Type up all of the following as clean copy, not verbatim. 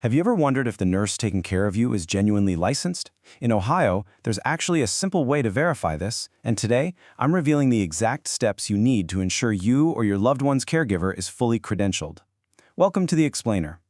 Have you ever wondered if the nurse taking care of you is genuinely licensed? In Ohio, there's actually a simple way to verify this, and today, I'm revealing the exact steps you need to ensure you or your loved one's caregiver is fully credentialed. Welcome to The Explainer.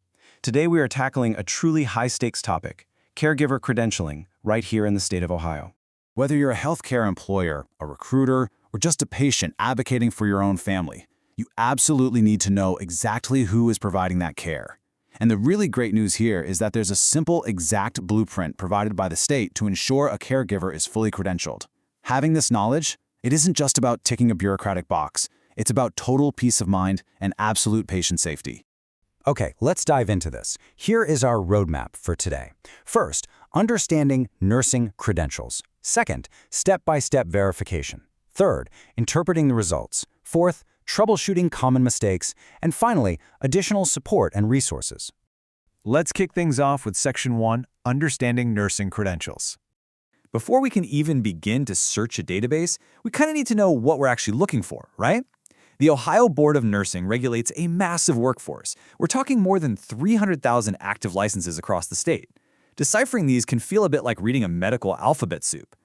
Today we are tackling a truly high-stakes topic, caregiver credentialing, right here in the state of Ohio. Whether you're a healthcare employer, a recruiter, or just a patient advocating for your own family, you absolutely need to know exactly who is providing that care. And the really great news here is that there's a simple, exact blueprint provided by the state to ensure a caregiver is fully credentialed. Having this knowledge, it isn't just about ticking a bureaucratic box. It's about total peace of mind and absolute patient safety. Okay, let's dive into this. Here is our roadmap for today. First, understanding nursing credentials. Second, step-by-step verification. Third, interpreting the results. Fourth, troubleshooting common mistakes. And finally, additional support and resources. Let's kick things off with Section 1, Understanding Nursing Credentials. Before we can even begin to search a database, we kind of need to know what we're actually looking for, right? The Ohio Board of Nursing regulates a massive workforce. We're talking more than 300,000 active licenses across the state. Deciphering these can feel a bit like reading a medical alphabet soup.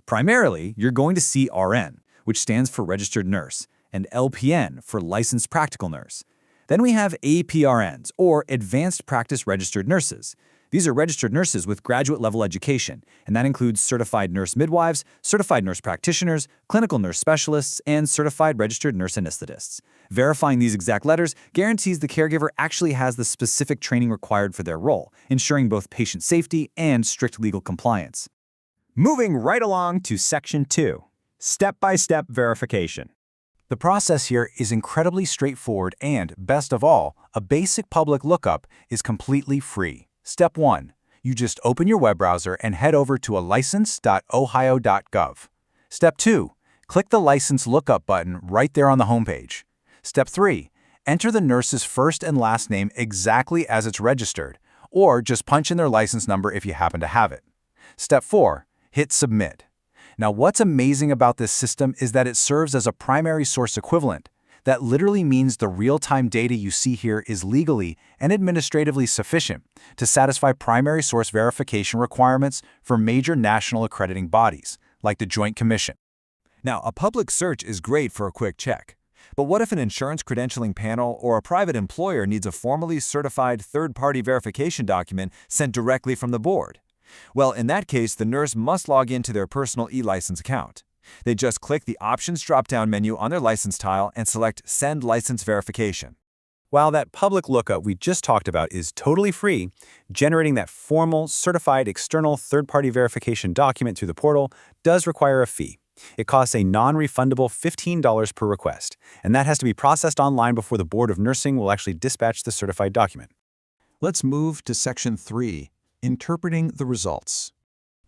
Primarily, you're going to see RN, which stands for Registered Nurse, and LPN for Licensed Practical Nurse. Then we have APRNs, or Advanced Practice Registered Nurses. These are registered nurses with graduate-level education, and that includes certified nurse midwives, certified nurse practitioners, clinical nurse specialists, and certified registered nurse anesthetists. Verifying these exact letters guarantees the caregiver actually has the specific training required for their role, ensuring both patient safety and strict legal compliance. Moving right along to Section 2, Step-by-Step Verification. The process here is incredibly straightforward and, best of all, a basic public lookup is completely free. Step 1. You just open your web browser and head over to license.ohio.gov. Step 2. Click the License Lookup button right there on the homepage. Step 3. Enter the nurse's first and last name exactly as it's registered, or just punch in their license number if you happen to have it. Step 4. Hit Submit. Now, what's amazing about this system is that it serves as a primary source equivalent. That literally means the real-time data you see here is legally and administratively sufficient to satisfy primary source verification requirements for major national accrediting bodies, like the Joint Commission. Now, a public search is great for a quick check. But what if an insurance credentialing panel or a private employer needs a formally certified third-party verification document sent directly from the board? Well, in that case, the nurse must log into their personal e-license account. They just click the Options drop-down menu on their license tile and select Send License Verification. While that public lookup we just talked about is totally free, generating that formal, certified external third-party verification document through the portal does require a fee. It costs a non-refundable $15 per request, and that has to be processed online before the Board of Nursing will actually dispatch the certified document. Let's move to Section 3, Interpreting the Results.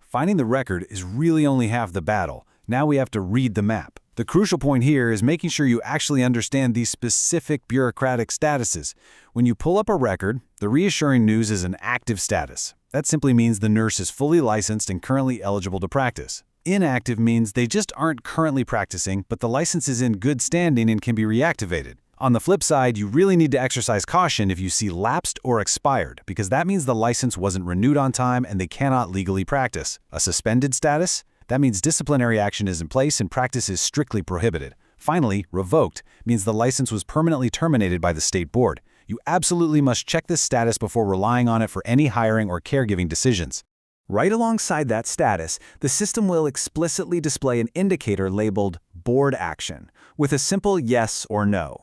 Finding the record is really only half the battle. Now we have to read the map. The crucial point here is making sure you actually understand these specific bureaucratic statuses. When you pull up a record, the reassuring news is an active status. That simply means the nurse is fully licensed and currently eligible to practice. Inactive means they just aren't currently practicing, but the license is in good standing and can be reactivated. On the flip side, you really need to exercise caution if you see lapsed or expired, because that means the license wasn't renewed on time and they cannot legally practice. A suspended status? That means disciplinary action is in place and practice is strictly prohibited. Finally, revoked means the license was permanently terminated by the state board. You absolutely must check this status before relying on it for any hiring or caregiving decisions. Right alongside that status, the system will explicitly display an indicator labeled Board Action with a simple yes or no.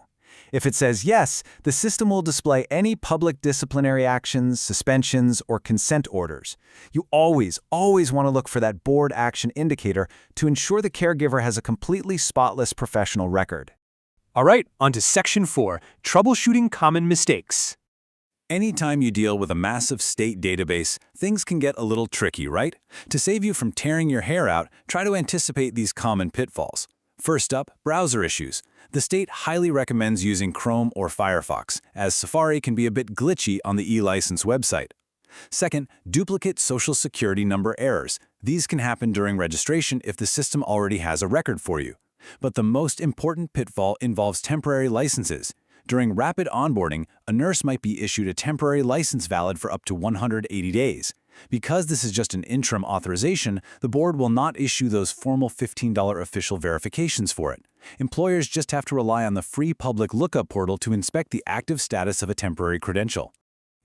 If it says yes, the system will display any public disciplinary actions, suspensions, or consent orders. You always want to look for that board action indicator to ensure the caregiver has a completely spotless professional record. All right, on to Section 4, Troubleshooting Common Mistakes. Anytime you deal with a massive state database, things can get a little tricky, right? To save you from tearing your hair out, try to anticipate these common pitfalls. First up, browser issues. The state highly recommends using Chrome or Firefox, as Safari can be a bit glitchy on the e-license website. Second, duplicate Social Security number errors. These can happen during registration if the system already has a record for you. But the most important pitfall involves temporary licenses. During rapid onboarding, a nurse might be issued a temporary license valid for up to 180 days. Because this is just an interim authorization, the board will not issue those formal $15 official verifications for it. Employers just have to rely on the free public lookup portal to inspect the active status of a temporary credential.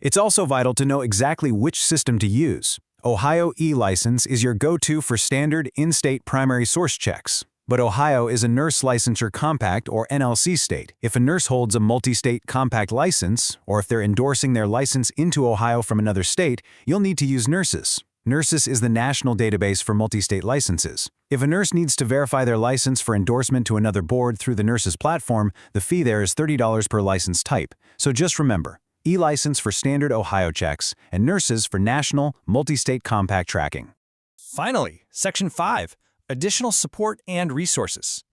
It's also vital to know exactly which system to use. Ohio e-license is your go-to for standard in-state primary source checks. But Ohio is a nurse licensure compact or NLC state. If a nurse holds a multi-state compact license, or if they're endorsing their license into Ohio from another state, you'll need to use Nurses. Nurses is the national database for multi-state licenses. If a nurse needs to verify their license for endorsement to another board through the Nurses platform, the fee there is $30 per license type. So just remember, e-license for standard Ohio checks and Nurses for national multi-state compact tracking. Finally, Section 5. Additional support and resources.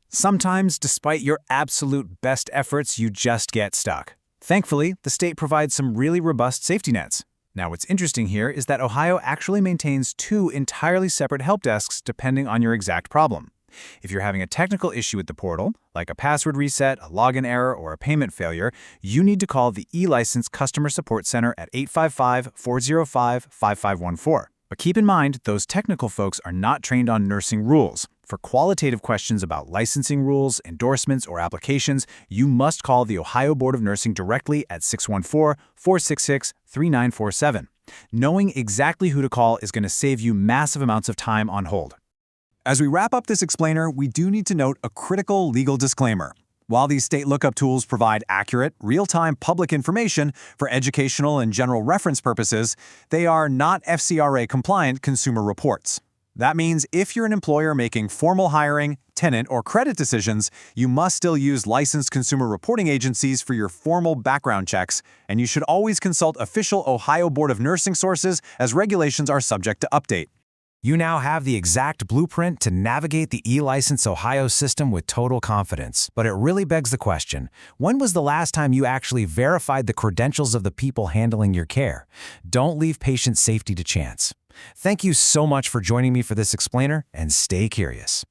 Sometimes, despite your absolute best efforts, you just get stuck. Thankfully, the state provides some really robust safety nets. Now, what's interesting here is that Ohio actually maintains 2 entirely separate help desks depending on your exact problem. If you're having a technical issue with the portal, like a password reset, a login error, or a payment failure, you need to call the eLicense Customer Support Center at 855-405-5514. But keep in mind, those technical folks are not trained on nursing rules. For qualitative questions about licensing rules, endorsements, or applications, you must call the Ohio Board of Nursing directly at 614-466-3947. Knowing exactly who to call is going to save you massive amounts of time on hold. As we wrap up this explainer, we do need to note a critical legal disclaimer. While these state lookup tools provide accurate, real-time public information for educational and general reference purposes, they are not FCRA-compliant consumer reports. That means if you're an employer making formal hiring, tenant, or credit decisions, you must still use licensed consumer reporting agencies for your formal background checks, and you should always consult official Ohio Board of Nursing sources as regulations are subject to update. You now have the exact blueprint to navigate the eLicense Ohio system with total confidence. But it really begs the question, when was the last time you actually verified the credentials of the people handling your care? Don't leave patient safety to chance. Thank you so much for joining me for this explainer, and stay curious.